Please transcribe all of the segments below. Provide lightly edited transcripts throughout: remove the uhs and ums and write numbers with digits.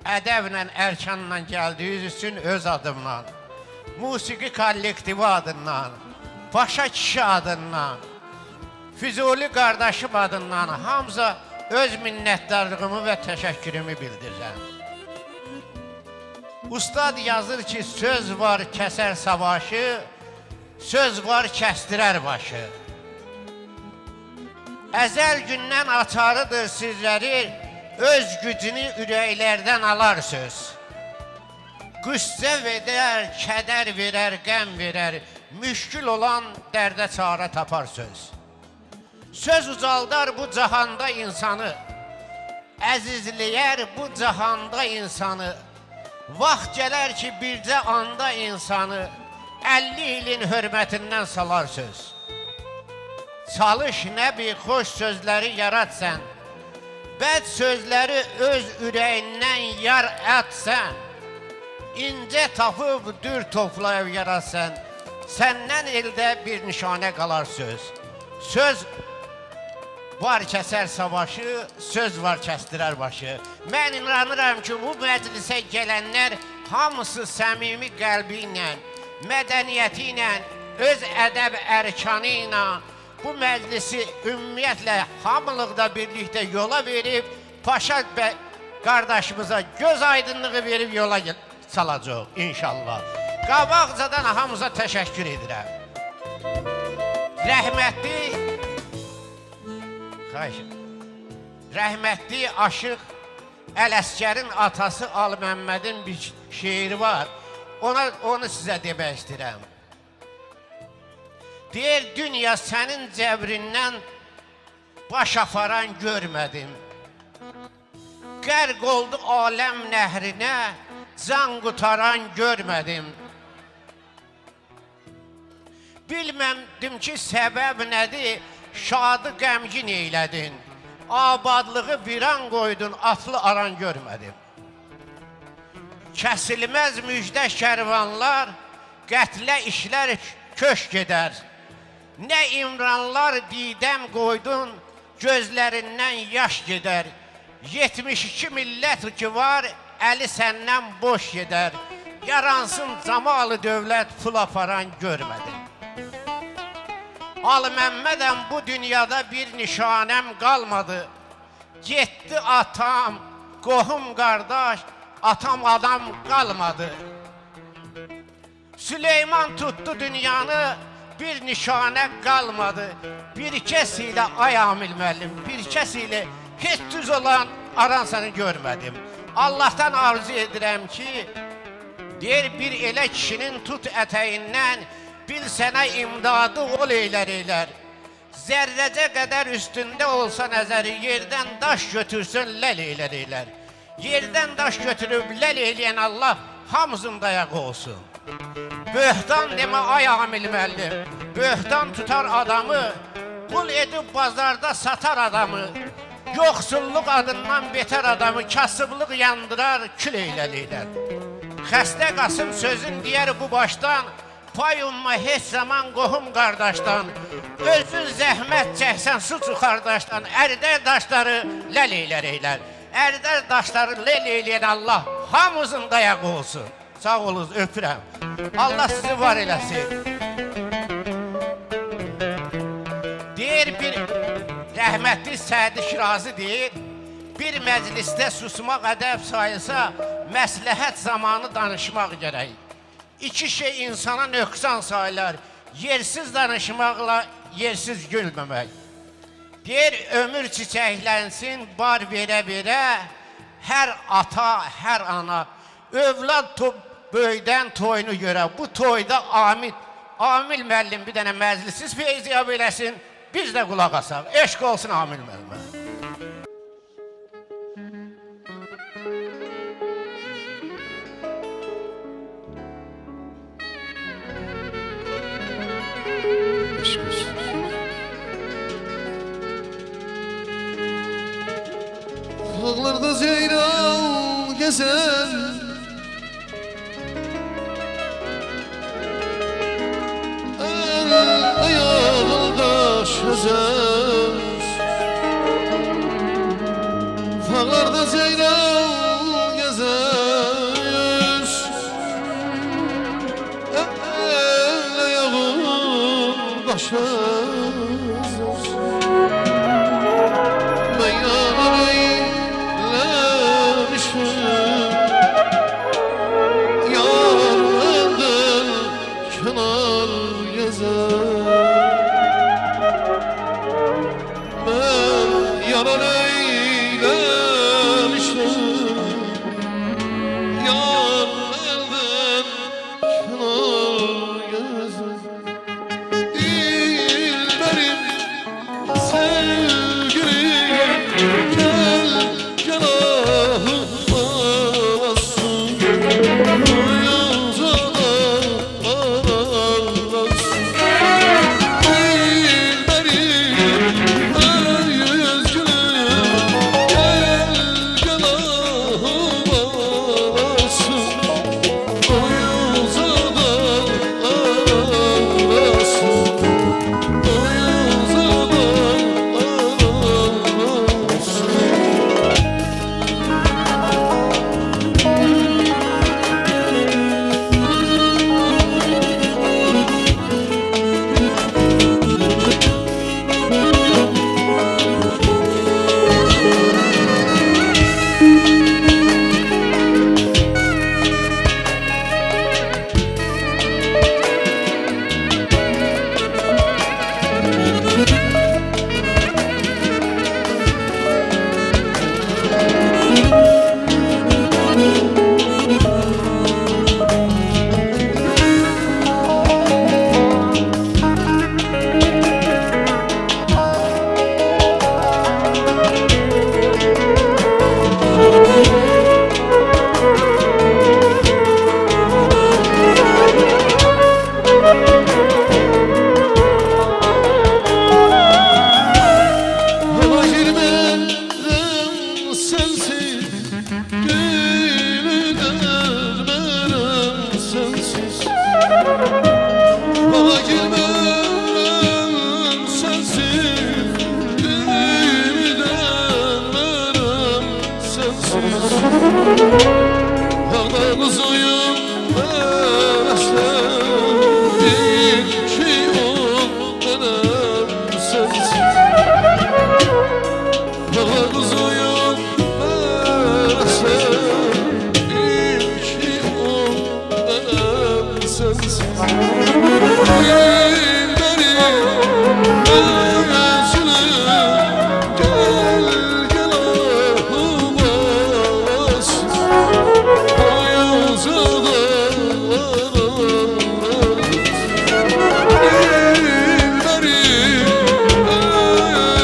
ədəblə, ərkanla gəldiyiniz üçün öz adımla, musiqi kollektivi adından, Paşa kişi adından, Füzuli qardaşım adından hamıza öz minnətdarlığımı və təşəkkürümü bildirirəm. Ustad yazır ki, söz var kəsər savaşı, söz var kəsdirər başı. Əzəl gündən açarıdır sizləri, öz gücünü ürəklərdən alar söz. Qüssə verər, kədər verər, qəm verər, müşkül olan dərdə çarə tapar söz. Söz ucaldar bu cahanda insanı, əzizləyər bu cahanda insanı. Vaxt gələr ki, bircə anda insanı 50 ilin hörmətindən salar söz. Çalış nə bir xoş sözləri yaratsən, bəd sözləri öz ürəyindən yar ətsən, incə tapıb dür toplayıb yaratsən, səndən eldə bir nişanə qalar söz. Söz var kəsər savaşı, söz var kəsdirər başı. Mən inanıram ki, bu məclisə gələnlər hamısı səmimi qəlbi ilə, mədəniyyəti ilə, öz ədəb ərkanı ilə bu məclisi ümumiyyətlə hamılıqda birlikdə yola verib, Paşa qardaşımıza göz aydınlığı verib yola salacaq inşallah. Qabaqcadan hamıza təşəkkür edirəm. Rəhmətli Aşıq Ələsgərin atası Al Məmmədin bir şeiri var. Onu sizə demək istəyirəm. Deyir, dünya sənin cəbrindən baş aparan görmədim. Qərq oldu aləm nəhrinə, can qutaran görmədim. Bilmədim ki, səbəb nədir, şadı qəmgin eylədin. Abadlığı viran qoydun, atlı aran görmədim. Kəsilməz müjdə kərvanlar, qətlə işlər köş gedər. Nə İmranlar didəm qoydun, gözlərindən yaş gedər. 72 millət ki var, əli səndən boş gedər. Yaransın camalı dövlət, pul aparan görmədim. Al Məmmədəm bu dünyada bir nişanəm qalmadı. Getdi atam, qohum qardaş, atam adam qalmadı. Süleyman tutdu dünyanı, bir nişanə qalmadı. Bir kəsilə ay Amil müəllim, bir kəsilə heç düz olan aransanı görmədim. Allahdan arzu edirəm ki, deyir bir elə kişinin tut ətəyindən, bil sənə imdadı ol eylər. Zərrəcə qədər üstündə olsa nəzəri, yerdən daş götürsün ləl eylər. Yerdən daş götürüb ləl eyləyən Allah hamısının dayağı olsun. Böhtan demə ay Amil müəllim, böhtan tutar adamı, qul edib bazarda satar adamı, yoxsulluq adından betər adamı, kasıblıq yandırar, kül eylər. Xəstə Qasım sözün deyər bu başdan, pay umma heç zaman qohum qardaşdan, özün zəhmət çəksən suçu qardaşdan, ərdər daşları ləl eylər. Ərdər daşları ləl eyləyən Allah hamımızın dayağı olsun. Sağ olunuz, öpürəm. Allah sizi var eləsin. Deyir bir rəhmətli Sədi Şirazi deyir, bir məclisdə susmaq ədəb sayılsa, məsləhət zamanı danışmaq gərək. İki şey insana nöqsan sayılar, yersiz danışmaqla yersiz gülməmək. Deyir, ömür çiçəklənsin, bar verə-verə, hər ata, hər ana, övlad böyüdən toyunu görə. Bu toyda Amil müəllim bir dənə məclisiz feyziyab eləsin, biz də qulaq asaq. Eşq olsun Amil müəllimə. Dağlarda ceyran gezer, ayağında şözer. Dağlarda ceyran gezer, Yar benden kenar gezer. Ben yalan eylemişim. Yar benden kenar gezer. İlberim sevgilim gel gel ahım ağlasın. Uyuza da ağlasın. İlberim ey üzgünüm gel gel ahım ağlasın. Uyuza da ağlasın. Yola girmem sensiz, gülü dermenem sensiz. Yola girmem sensiz, gülü dermenem sensiz. Dağda kuzuyum veresen, iki ol benim sensiz. Dağda kuzuyum veresen, iki ol benim sensiz. İlberim özlüm gel gel ahım ağlasın. Uyuza da ağlasın. İlberim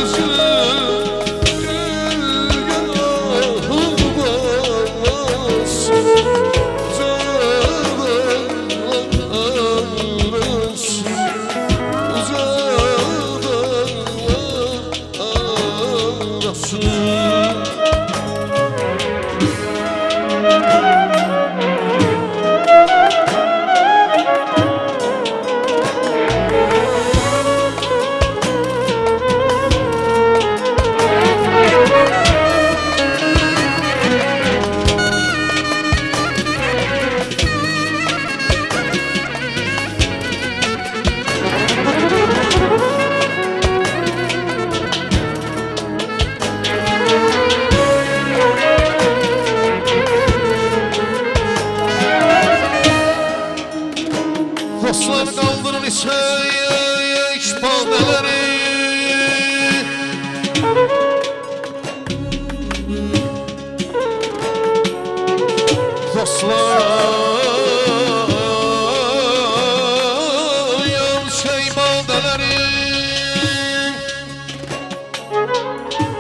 özlüm gel gel ahım ağlasın. Dostlar kaldırın içek badeleri. Dostlar içek badeleri.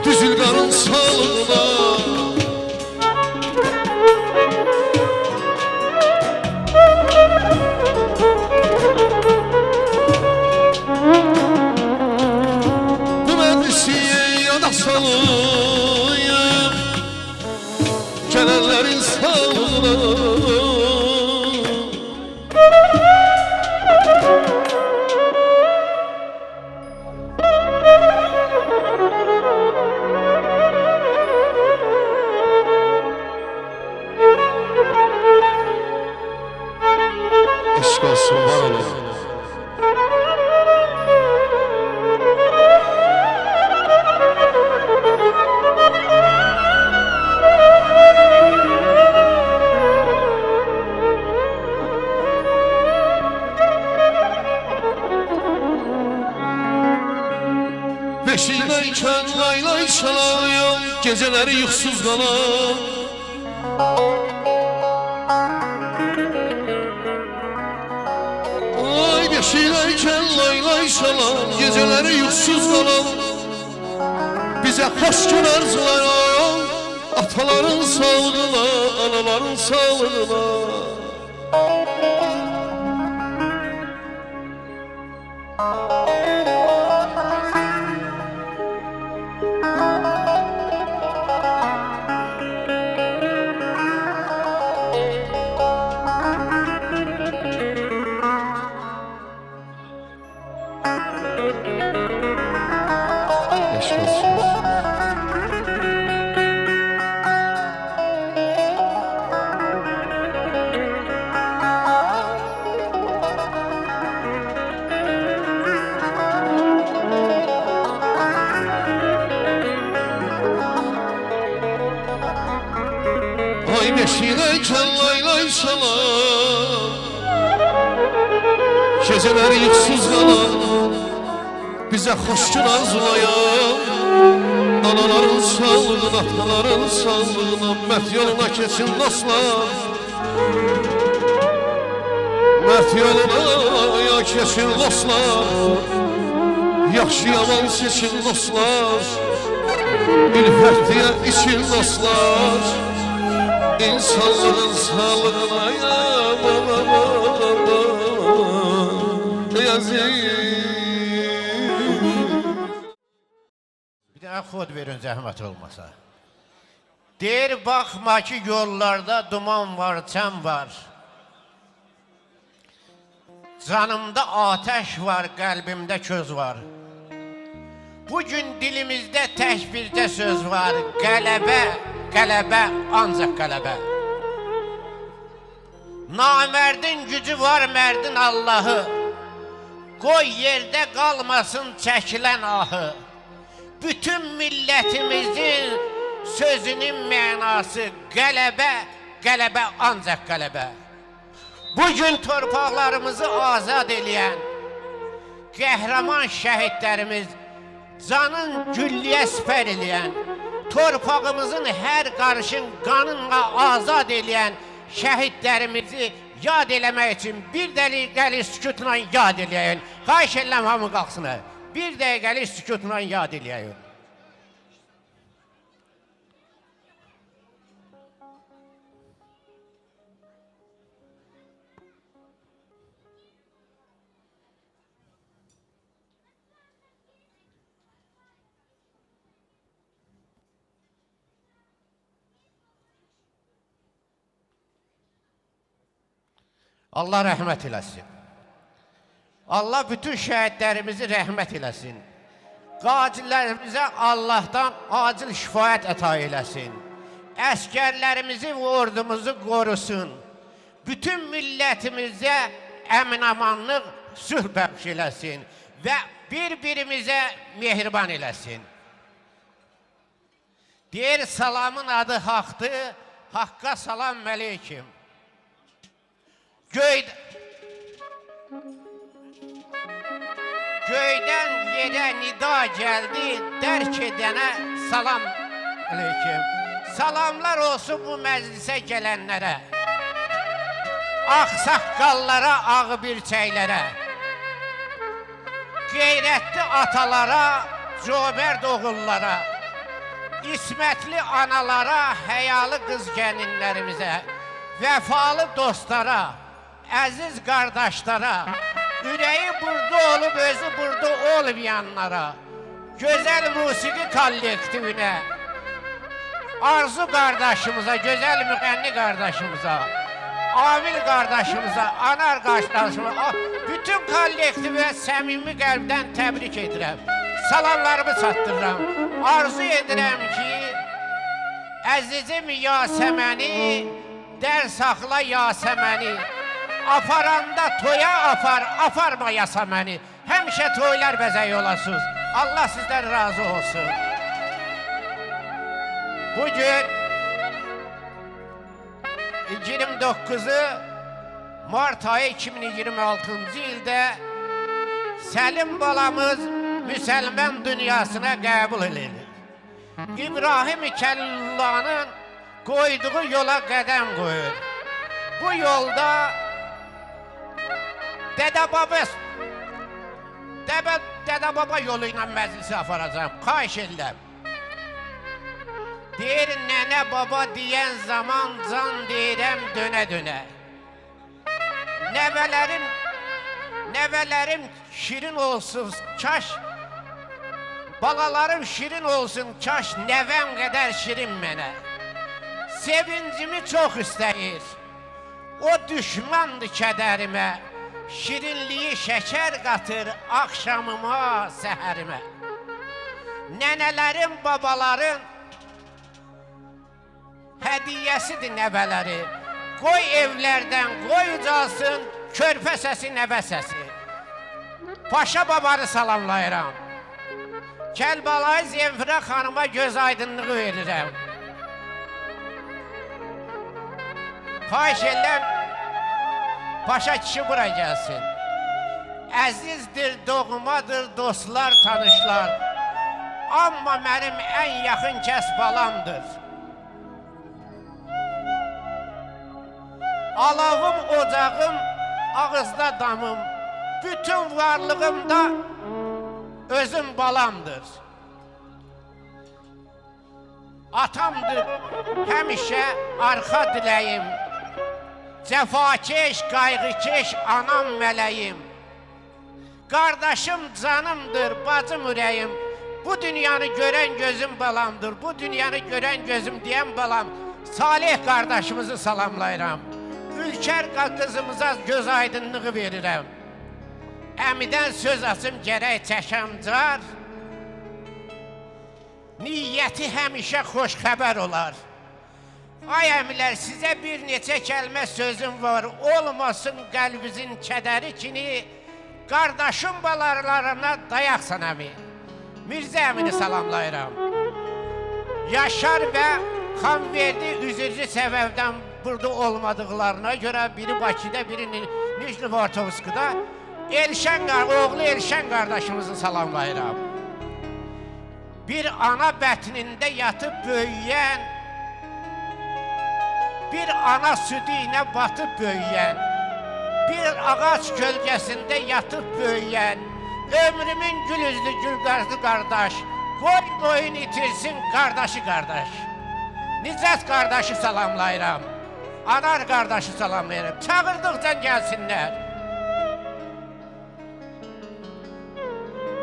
Düzül karın salında. Salıyım gelenlerin sağlığına. Aşk olsun var olun. geceleri yuxsuz qalan. Ay beşiğdeyken lay lay çalan, geceleri yuxsuz qalan. Bize hoş gün arzulayan, ataların sağlığına, anaların sağlığına. Eşk olsun. Ay beşiğdeyken lay lay çalan, geceleri yuxsuz qalan. Bize hoş gün arzulayan, anaların sağlığına, ataların sağlığına. Mert yoluna keçin dostlar, mert yoluna keçin dostlar. Yaxşı yaman seçin dostlar, ülfət diye için dostlar. İnsanlığın sağlığına yazayım. Bir dənə xod verin zəhmət olmasa. Deyir baxma ki yollarda duman var, çəm var. Canımda ateş var, qəlbimdə köz var. Bugün dilimizdə tək bircə söz var. Qələbə, qələbə, ancaq qələbə. Namərdin gücü var, mərdin Allahı. Qoy yerdə qalmasın çəkilən ahı. Bütün millətimizin sözünün mənası qələbə, qələbə, ancaq qələbə. Bugün torpaqlarımızı azad eləyən qəhrəman şəhidlərimiz, canın gülliyə sipər eləyən, torpağımızın hər qarışın qanınla azad eləyən şəhidlərimizi yad eləmək üçün bir dəqiqəlik sükutla yad eləyən. Xahiş edirəm hamı qalxsın. Bir dəqiqəlik sükutla yad eləyək. Allah rəhmət eləsin. Allah bütün şəhidlərimizi rəhmət eləsin. Qatillərimizə Allahdan acil şifayət əta eləsin. Əskərlərimizi və ordumuzu qorusun. Bütün millətimizə əmin-amanlıq, sülh bəxş eləsin və bir-birimizə mehriban eləsin. Deyir salamın adı haqdır, haqqa salam məleykim. Göydən yerə nida gəldi, dərk edənə salam əleykim. Salamlar olsun bu məclisə gələnlərə, ağsaqqallara, ağbirçəklərə, qeyrətli atalara, cömərd oğullara, ismətli analara, həyalı qız gəninlərimizə, vəfalı dostlara, əziz qardaşlara, ürəyi burada olub, özü burada olmayanlara, gözəl musiqi kollektivinə, Arzu qardaşımıza, gözəl müğənni qardaşımıza, Amil qardaşımıza, Anar qardaşımıza, bütün kollektivə səmimi qəlbdən təbrik edirəm. Salamlarımı çatdırıram. Arzu edirəm ki, əzizim Yasəməni, dər saxla Yasəməni, aparanda toya apar, aparma Yasəməni. Həmişə toylar bəzəyi olasınız. Allah sizdən razı olsun. Bugün 29-u Mart ayı 2026-cı ildə Səlim balamız müsəlman dünyasına qəbul edilir. İbrahim Kəllullahın qoyduğu yola qədəm qoyur. Bu yolda Dədə Baba yolu ilə məclisi aparacağım, xahiş edirəm. Deyir, nənə baba deyən zaman can deyirəm dönə-dönə. Nəvələrim şirin olsun kaş, balalarım şirin olsun kaş, nəvəm qədər şirin mənə. Sevincimi çox istəyir, o düşmandır kədərimə, şirinliyi şəkər qatır axşamıma, səhərimə. Nənələrim, babaların hədiyyəsidir nəvələri. Qoy evlərdən, qoy ucalsın, körpə səsi, nəvə səsi. Paşa babanı salamlayıram. Kəlbəlayı Zemfirə xanıma göz aydınlığı verirəm. Xahiş edirəm, Paşa kişi bura gəlsin. Əzizdir, doğmadır, dostlar, tanışlar. Amma mənim ən yaxın kəs balamdır. Alavım, ocağım, ağızda damım, bütün varlığımda özüm balamdır. Atamdır həmişə arxa diləyim, cəfakeş, qayğıkeş anam mələyim. Qardaşım canımdır, bacım ürəyim, bu dünyanı görən gözüm balamdır, bu dünyanı görən gözüm deyən balam. Salih qardaşımızı salamlayıram. Ülkər qızımıza göz aydınlığı verirəm. Əmidən söz açım gərək çəkəmcar, niyyəti həmişə xoş xəbər olar. Ay əmilər, sizə bir neçə kəlmə sözüm var, olmasın qəlbinizin kədəri kini, qardaşım balalarına dayaqsan əmi. Mirzə əmini salamlayıram. Yaşar və Xanverdi üzrcü səbəbdən burada olmadıqlarına görə biri Bakıda, biri Nijnivartovskıda oğlu Elşən qardaşımızı salamlayıram. Bir ana bətnində yatıb böyüyən, bir ana südü ilə batıb böyüyən, bir ağac kölgəsində yatıb böyüyən, ömrümün gül üzlü gül qarşı qardaş, qoy boyun itirsin qardaşı qardaş. Nicət qardaşı salamlayıram, Anar qardaşı salamlayıram, çağırdıqca gəlsinlər.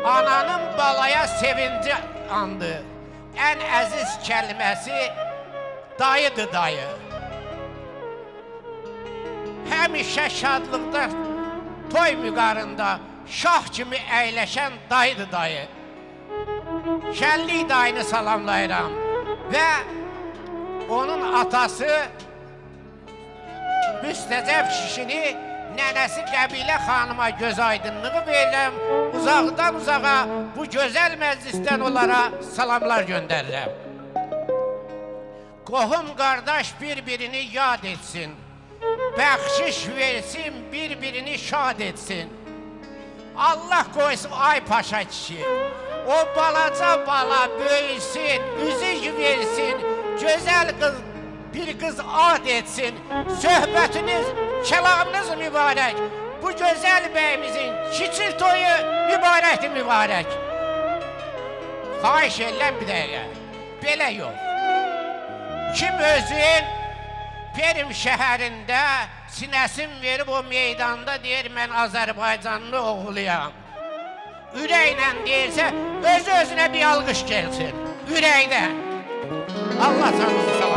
Ananın balaya sevinci andı, ən əziz kəlməsi dayıdır dayı. Həmişə şadlıqda, toy müqarında şah kimi əyləşən dayıdır dayı. Şənlik dayını salamlayıram və onun atası Müstəcəb kişini nənəsi Qəbilə xanıma göz aydınlığı verirəm. Uzaqdan uzağa bu gözəl məclisdən onlara salamlar göndərirəm. Qohum qardaş bir-birini yad etsin, bəxşiş versin, bir-birini şad etsin. Allah qoysun ay paşa kişi, o balaca bala böyüsün, üzük versin, gözəl qız, bir qız ad etsin. Söhbətiniz, kəlamınız mübarək, bu gözəl bəyimizin kiçik toyu mübarəkdir mübarək. Xahiş edirəm bir dəqiqə, belə yox. Kim özün Perim şəhərində sinəsim verib o meydanda deyir, mən Azərbaycanlı oğluyam. Ürəklə deyirsə, özü-özünə bir alqış gəlsin, ürəkdən. Allah canınızı sağ olsun.